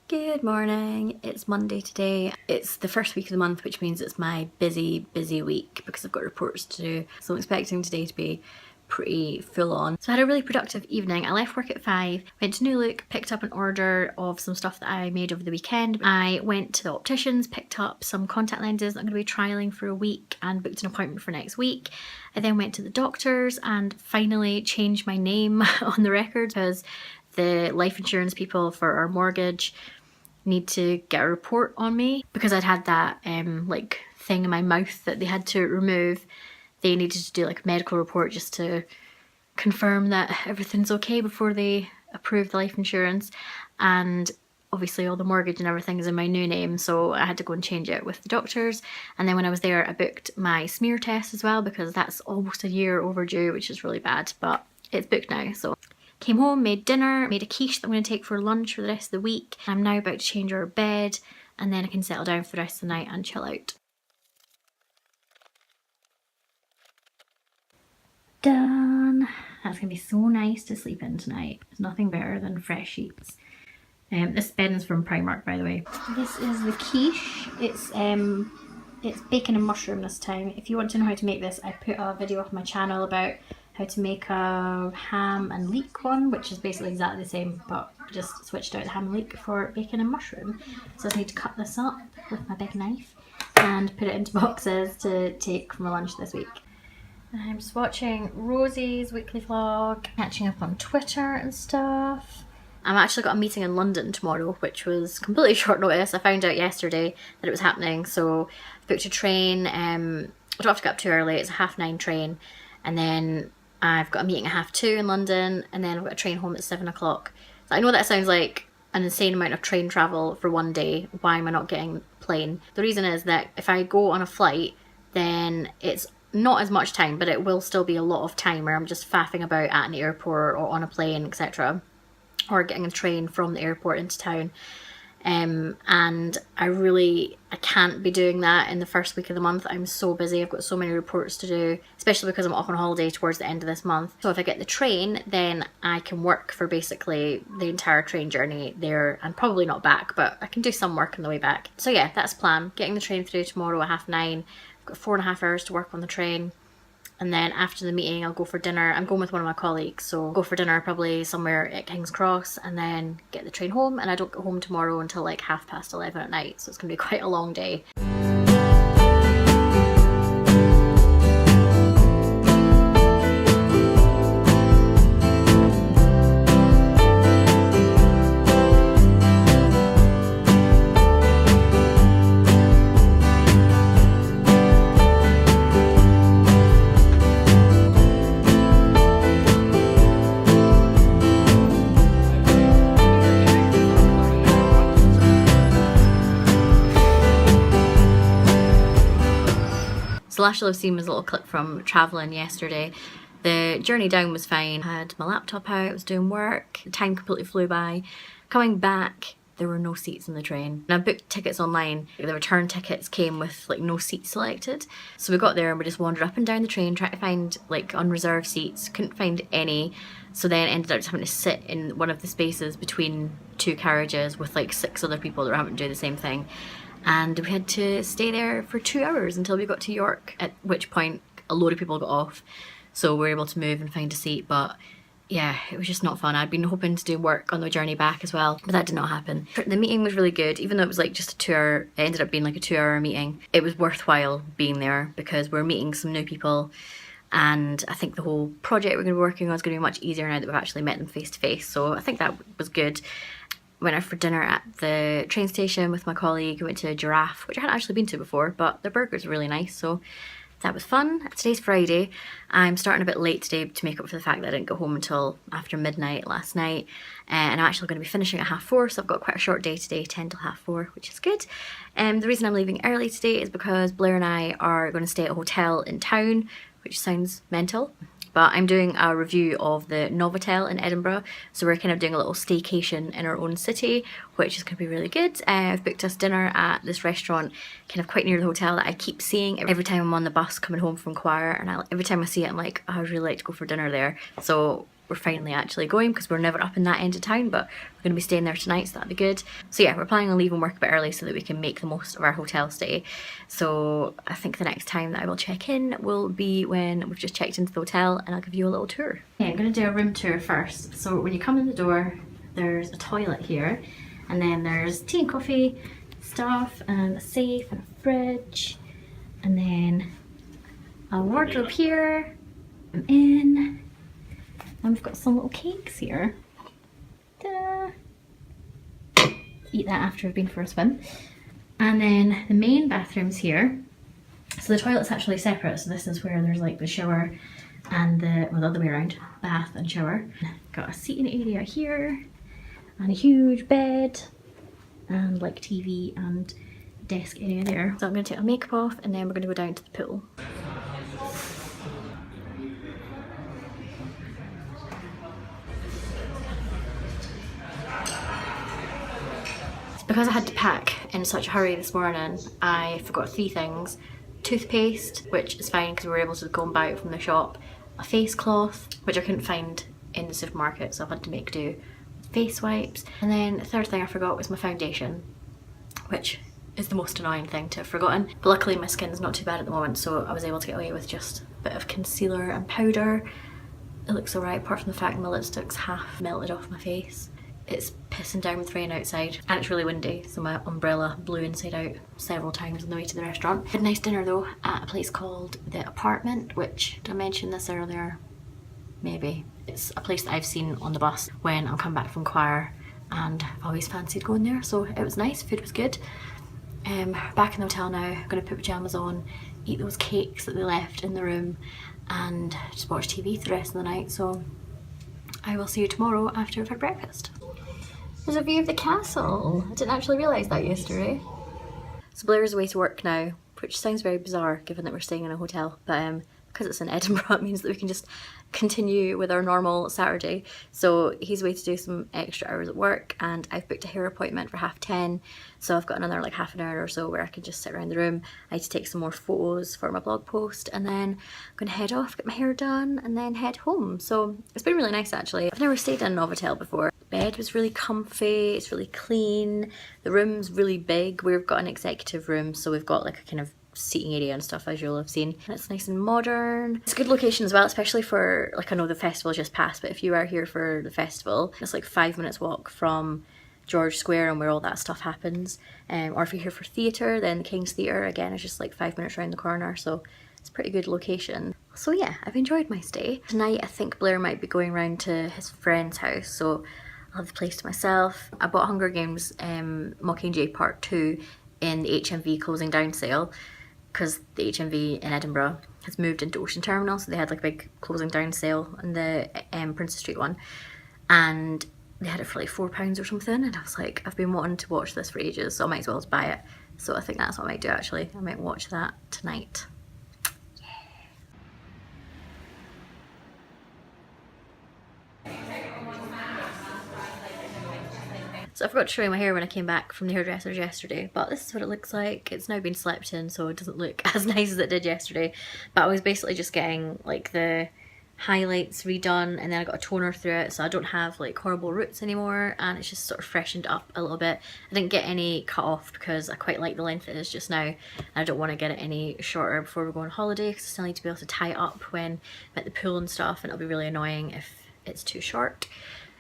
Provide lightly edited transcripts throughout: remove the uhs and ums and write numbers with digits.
Good morning, it's Monday today. It's the first week of the month, which means it's my busy week because I've got reports to do. So I'm expecting today to be pretty full on. So I had a really productive evening. I left work at 5, went to New Look, picked up an order of some stuff that I made over the weekend. I went to the opticians, picked up some contact lenses that I'm going to be trialling for a week and booked an appointment for next week. I then went to the doctors and finally changed my name on the record because the life insurance people for our mortgage need to get a report on me because I'd had that like thing in my mouth that they had to remove. They needed to do like a medical report just to confirm that everything's okay before they approve the life insurance, and obviously all the mortgage and everything is in my new name, so I had to go and change it with the doctors. And then when I was there I booked my smear test as well because that's almost a year overdue, which is really bad, but it's booked now. So came home, made dinner, made a quiche that I'm going to take for lunch for the rest of the week. I'm now about to change our bed and then I can settle down for the rest of the night and chill out. Done! That's going to be so nice to sleep in tonight. There's nothing better than fresh sheets. This bed is from Primark, by the way. This is the quiche. It's bacon and mushroom this time. If you want to know how to make this, I put a video up on my channel about how to make a ham and leek one, which is basically exactly the same, but I just switched out the ham and leek for bacon and mushroom. So I just need to cut this up with my big knife and put it into boxes to take for my lunch this week. I'm just watching Rosie's weekly vlog, catching up on Twitter and stuff. I've actually got a meeting in London tomorrow, which was completely short notice. I found out yesterday that it was happening, so I booked a train. I don't have to get up too early, it's a 9:30 train, and then I've got a meeting at 2:30 in London, and then I've got a train home at 7 o'clock. So I know that sounds like an insane amount of train travel for one day. Why am I not getting a plane? The reason is that if I go on a flight, then it's not as much time, but it will still be a lot of time where I'm just faffing about at an airport or on a plane, etc. Or getting a train from the airport into town. And I can't be doing that in the first week of the month. I'm so busy, I've got so many reports to do, especially because I'm off on holiday towards the end of this month. So if I get the train, then I can work for basically the entire train journey there, and probably not back, but I can do some work on the way back. So yeah, that's the plan. Getting the train through tomorrow at 9:30. I've got 4.5 hours to work on the train. And then after the meeting, I'll go for dinner. I'm going with one of my colleagues, so I'll go for dinner probably somewhere at King's Cross and then get the train home. And I don't get home tomorrow until like 11:30 at night, so it's going to be quite a long day. The last you'll have seen was a little clip from travelling yesterday. The journey down was fine. I had my laptop out, I was doing work, the time completely flew by. Coming back, there were no seats in the train. And I booked tickets online. The return tickets came with like no seats selected. So we got there and we just wandered up and down the train trying to find like unreserved seats. Couldn't find any. So then ended up just having to sit in one of the spaces between two carriages with like 6 other people that were having to do the same thing. And we had to stay there for 2 hours until we got to York, at which point a load of people got off. So we were able to move and find a seat, but yeah, it was just not fun. I'd been hoping to do work on the journey back as well, but that did not happen. The meeting was really good, even though it was like just a 2 hour, it ended up being like a 2 hour meeting. It was worthwhile being there because we're meeting some new people, and I think the whole project we're going to be working on is going to be much easier now that we've actually met them face to face. So I think that was good. Went out for dinner at the train station with my colleague. We went to Giraffe, which I hadn't actually been to before, but their burgers are really nice, so that was fun. Today's Friday. I'm starting a bit late today to make up for the fact that I didn't get home until after midnight last night, and I'm actually going to be finishing at 4:30, so I've got quite a short day today, 10 till 4:30, which is good. The reason I'm leaving early today is because Blair and I are going to stay at a hotel in town, which sounds mental. But I'm doing a review of the Novotel in Edinburgh, so we're kind of doing a little staycation in our own city, which is going to be really good. I've booked us dinner at this restaurant kind of quite near the hotel that I keep seeing every time I'm on the bus coming home from choir, and every time I see it I'm like, oh, I'd really like to go for dinner there. So we're finally actually going, because we're never up in that end of town, but we're going to be staying there tonight, so that'd be good. So yeah, we're planning on leaving work a bit early so that we can make the most of our hotel stay. So I think the next time that I will check in will be when we've just checked into the hotel, and I'll give you a little tour. Okay, I'm going to do a room tour first. So when you come in the door, there's a toilet here, and then there's tea and coffee stuff, and a safe and a fridge, and then a wardrobe here. I'm in, and we've got some little cakes here. Ta-da! Eat that after I've been for a swim. And then the main bathroom's here. So the toilet's actually separate, so this is where there's like the shower and the other way around, bath and shower. Got a seating area here, and a huge bed, and like TV and desk area there. So I'm going to take my makeup off, and then we're going to go down to the pool. Because I had to pack in such a hurry this morning, I forgot 3 things. Toothpaste, which is fine because we were able to go and buy it from the shop. A face cloth, which I couldn't find in the supermarket, so I've had to make do with face wipes. And then the third thing I forgot was my foundation, which is the most annoying thing to have forgotten. But luckily my skin's not too bad at the moment, so I was able to get away with just a bit of concealer and powder. It looks alright, apart from the fact my lipstick's half melted off my face. It's pissing down with rain outside, and it's really windy, so my umbrella blew inside out several times on the way to the restaurant. Had a nice dinner though at a place called The Apartment, which, did I mention this earlier? Maybe. It's a place that I've seen on the bus when I'm come back from choir, and I've always fancied going there, so it was nice, food was good. Back in the hotel now, I'm gonna put pyjamas on, eat those cakes that they left in the room, and just watch TV for the rest of the night. So I will see you tomorrow after I've had breakfast. There's a view of the castle. I didn't actually realise that yesterday. So Blair's away to work now, which sounds very bizarre given that we're staying in a hotel, but because it's in Edinburgh, it means that we can just continue with our normal Saturday. So he's away to do some extra hours at work, and I've booked a hair appointment for 10:30, so I've got another like half an hour or so where I can just sit around the room. I need to take some more photos for my blog post, and then I'm gonna head off, get my hair done, and then head home. So it's been really nice actually. I've never stayed in a Novotel before. The bed was really comfy, it's really clean, the room's really big. We've got an executive room, so we've got like a kind of seating area and stuff, as you'll have seen, and it's nice and modern. It's a good location as well, especially for, like, I know the festival just passed, but if you are here for the festival, it's like 5 minutes walk from George Square and where all that stuff happens. Or if you're here for theatre, then King's Theatre again is just like 5 minutes around the corner, so it's a pretty good location. So yeah, I've enjoyed my stay. Tonight I think Blair might be going round to his friend's house, so I'll have the place to myself. I bought Hunger Games Mockingjay Part 2 in the HMV closing down sale, because the HMV in Edinburgh has moved into Ocean Terminal, so they had like a big closing down sale in the Princess Street one, and they had it for like £4 or something, and I was like, I've been wanting to watch this for ages, so I might as well just buy it. So I think that's what I might do actually. I might watch that tonight. So I forgot to show you my hair when I came back from the hairdressers yesterday, but this is what it looks like. It's now been slept in, so it doesn't look as nice as it did yesterday. But I was basically just getting like the highlights redone, and then I got a toner through it, so I don't have like horrible roots anymore, and it's just sort of freshened up a little bit. I didn't get any cut off because I quite like the length it is just now, and I don't want to get it any shorter before we go on holiday, because I still need to be able to tie it up when I'm at the pool and stuff, and it'll be really annoying if it's too short.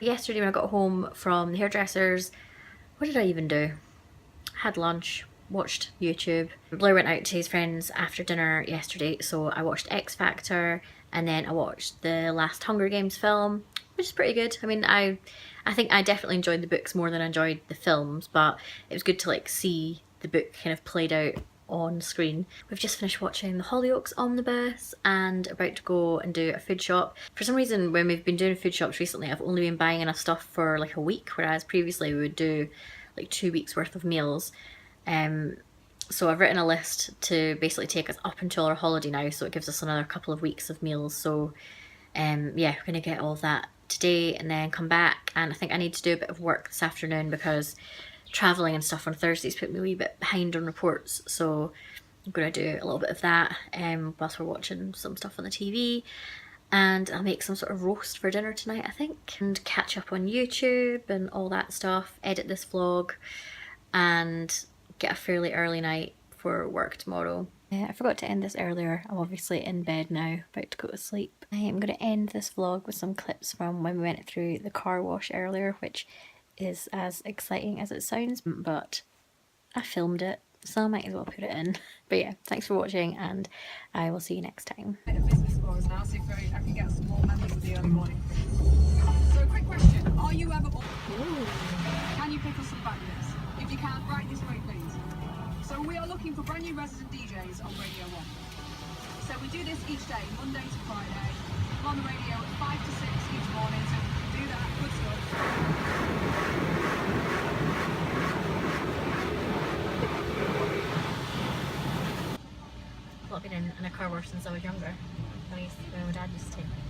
Yesterday when I got home from the hairdressers, what did I even do? Had lunch, watched YouTube. Blair went out to his friends after dinner yesterday, so I watched X Factor, and then I watched the last Hunger Games film, which is pretty good. I mean, I think I definitely enjoyed the books more than I enjoyed the films, but it was good to like see the book kind of played out on screen. We've just finished watching the Hollyoaks omnibus and about to go and do a food shop. For some reason when we've been doing food shops recently, I've only been buying enough stuff for like a week, whereas previously we would do like 2 weeks worth of meals. So I've written a list to basically take us up until our holiday now, so it gives us another couple of weeks of meals. So yeah, we're gonna get all of that today and then come back, and I think I need to do a bit of work this afternoon because travelling and stuff on Thursdays put me a wee bit behind on reports, so I'm gonna do a little bit of that whilst we're watching some stuff on the TV. and I'll make some sort of roast for dinner tonight, I think, and catch up on YouTube and all that stuff, edit this vlog, and get a fairly early night for work tomorrow. I forgot to end this earlier. I'm obviously in bed now, about to go to sleep. I am going to end this vlog with some clips from when we went through the car wash earlier, which is as exciting as it sounds, but I filmed it, so I might as well put it in. But yeah, thanks for watching, and I will see you next time. Business for us now, see if I can get some more members of the early morning crew. So a quick question, are you ever bored? Can you pick us some bangers? If you can, right this way please. So we are looking for brand new resident DJs on Radio 1. So we do this each day, Monday to Friday. We're on the radio at 5 to 6 each morning, so if you can do that, good stuff. I've been in a car wash since I was younger. When my dad used to take me.